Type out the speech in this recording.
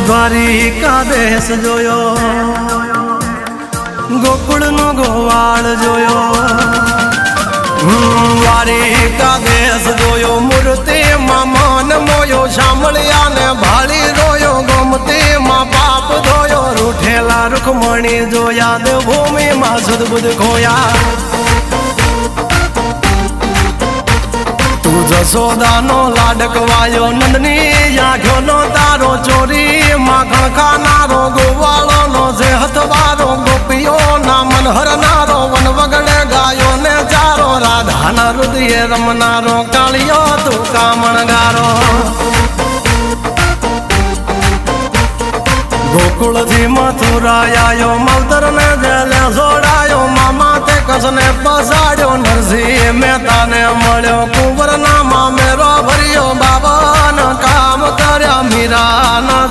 દ્વારિકા દેશ જોયો, ગોકુળનો ગોવાળ જોયો, દ્વારિકા દેશ જોયો, મૂર્તિમાં મન મોયો, સાંભળ્યા ને ભાળી રોયો, ગોમતીમાં પાપ ધોયો, રૂઠેલા રૂખમણી જોયા, દેવભૂમિમાં સદબુદ્ધ ખોયા. તું જશોદાનો લાડકવાયો, નંદની આંખોનો તારો, ચોરી માખણ ખાનારો, ગોવાળોનો જે હથવારો, ગોપીઓના મન હરનારો, વન વગડે ગાયો ને ચારો, રાધાના હૃદયે રમનારો, કાળિયો તું કામણગારો. ગોકુળથી મથુરા આયો, માવતર ને જેલે જોડાયો, મામા તે કસને પસાડ્યો, નરસિંહ મહેતાને મળ્યો, કુંવરના મામેરો ભર્યો, બાબાના કામ કર્યા મીરાના.